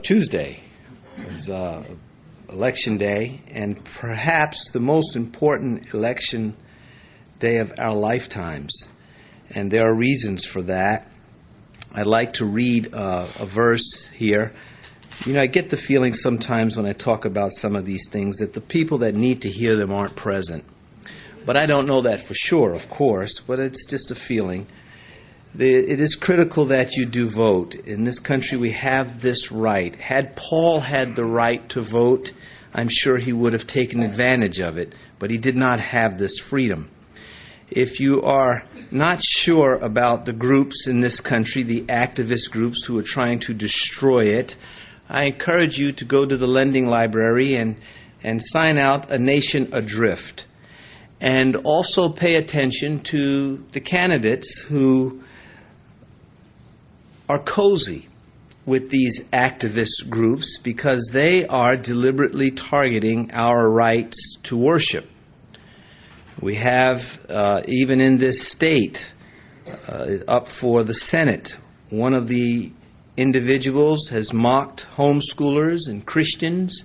Tuesday is Election Day, and perhaps the most important election day of our lifetimes. And there are reasons for that. I'd like to read a verse here. You know, I get the feeling sometimes when I talk about some of these things that the people that need to hear them aren't present. But I don't know that for sure, of course, but it's just a feeling. It is critical that you do vote. In this country, we have this right. Had Paul had the right to vote, I'm sure he would have taken advantage of it, but he did not have this freedom. If you are not sure about the groups in this country, the activist groups who are trying to destroy it, I encourage you to go to the lending library and sign out A Nation Adrift. And also pay attention to the candidates who are cozy with these activist groups because they are deliberately targeting our rights to worship. We have, even in this state, up for the Senate, one of the individuals has mocked homeschoolers and Christians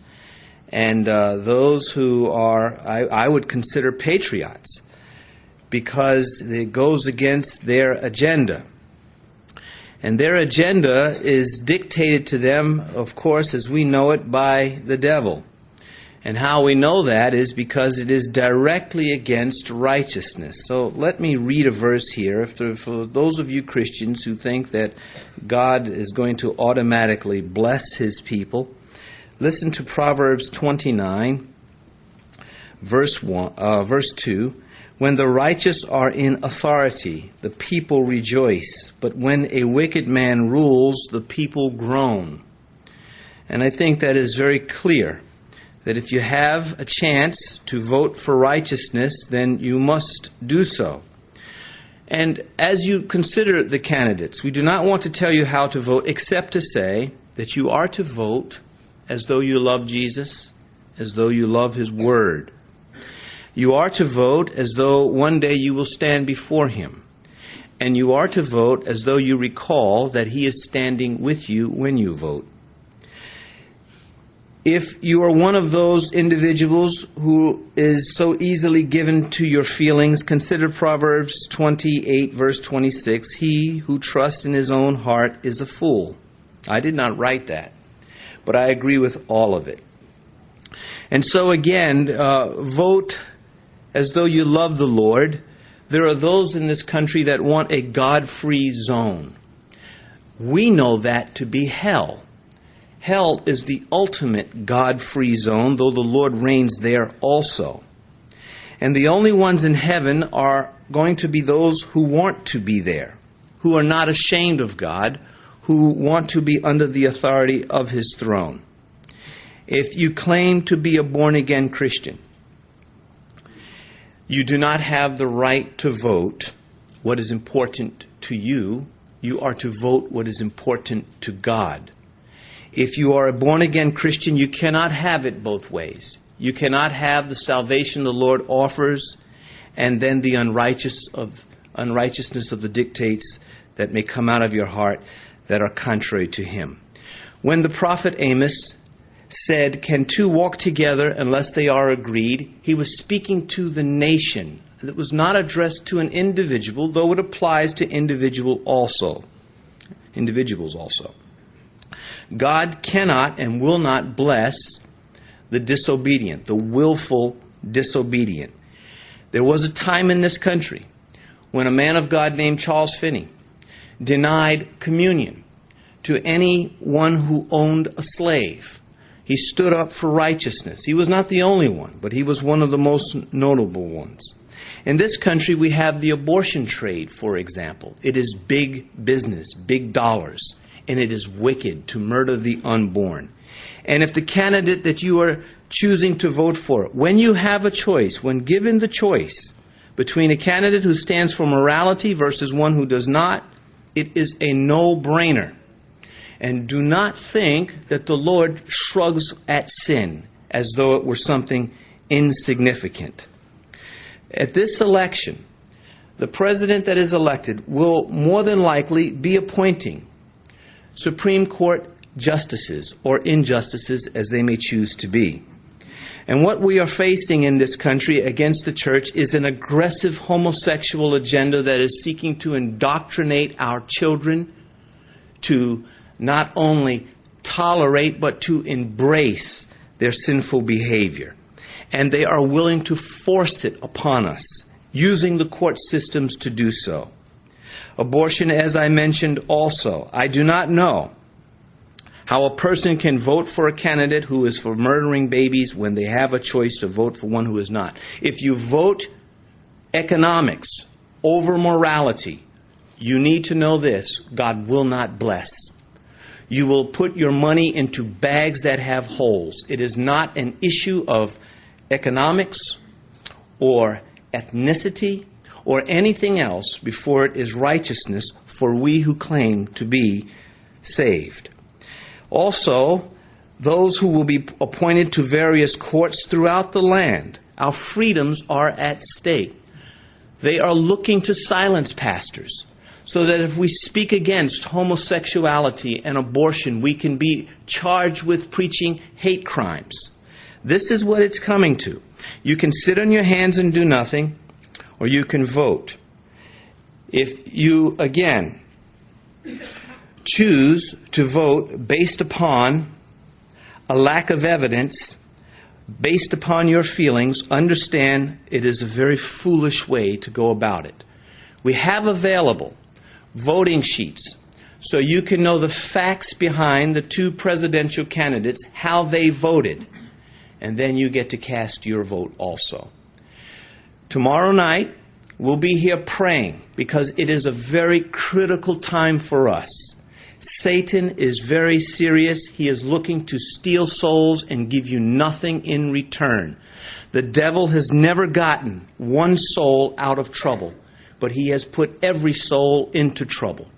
and those who are, I would consider patriots, because it goes against their agenda. And their agenda is dictated to them, of course, as we know it, by the devil. And how we know that is because it is directly against righteousness. So let me read a verse here. For those of you Christians who think that God is going to automatically bless His people, listen to Proverbs 29, verse 2. When the righteous are in authority, the people rejoice. But when a wicked man rules, the people groan. And I think that is very clear, that if you have a chance to vote for righteousness, then you must do so. And as you consider the candidates, we do not want to tell you how to vote, except to say that you are to vote as though you love Jesus, as though you love His Word. You are to vote as though one day you will stand before Him. And you are to vote as though you recall that He is standing with you when you vote. If you are one of those individuals who is so easily given to your feelings, consider Proverbs 28, verse 26. He who trusts in his own heart is a fool. I did not write that, but I agree with all of it. And so again, vote as though you love the Lord. There are those in this country that want a God-free zone. We know that to be hell. Hell is the ultimate God-free zone, though the Lord reigns there also. And the only ones in heaven are going to be those who want to be there, who are not ashamed of God, who want to be under the authority of His throne. If you claim to be a born-again Christian, you do not have the right to vote what is important to you. You are to vote what is important to God. If you are a born-again Christian, you cannot have it both ways. You cannot have the salvation the Lord offers and then the unrighteousness of the dictates that may come out of your heart that are contrary to Him. When the prophet Amos said, "Can two walk together unless they are agreed?" he was speaking to the nation. It was not addressed to an individual, though it applies to individuals also. God cannot and will not bless the disobedient, the willful disobedient. There was a time in this country when a man of God named Charles Finney denied communion to anyone who owned a slave. He stood up for righteousness. He was not the only one, but he was one of the most notable ones. In this country, we have the abortion trade, for example. It is big business, big dollars, and it is wicked to murder the unborn. And if the candidate that you are choosing to vote for, when you have a choice, when given the choice between a candidate who stands for morality versus one who does not, it is a no-brainer. And do not think that the Lord shrugs at sin as though it were something insignificant. At this election, the president that is elected will more than likely be appointing Supreme Court justices or injustices as they may choose to be. And what we are facing in this country against the church is an aggressive homosexual agenda that is seeking to indoctrinate our children to not only tolerate but to embrace their sinful behavior. And they are willing to force it upon us, using the court systems to do so. Abortion, as I mentioned also, I do not know how a person can vote for a candidate who is for murdering babies when they have a choice to vote for one who is not. If you vote economics over morality, you need to know this: God will not bless. You will put your money into bags that have holes. It is not an issue of economics or ethnicity or anything else before it is righteousness for we who claim to be saved. Also, those who will be appointed to various courts throughout the land, our freedoms are at stake. They are looking to silence pastors so that if we speak against homosexuality and abortion, we can be charged with preaching hate crimes. This is what it's coming to. You can sit on your hands and do nothing, or you can vote. If you, again, choose to vote based upon a lack of evidence, based upon your feelings, understand it is a very foolish way to go about it. We have available voting sheets so you can know the facts behind the two presidential candidates, how they voted, and then you get to cast your vote also. Tomorrow night, we'll be here praying because it is a very critical time for us. Satan is very serious. He is looking to steal souls and give you nothing in return. The devil has never gotten one soul out of trouble, but he has put every soul into trouble.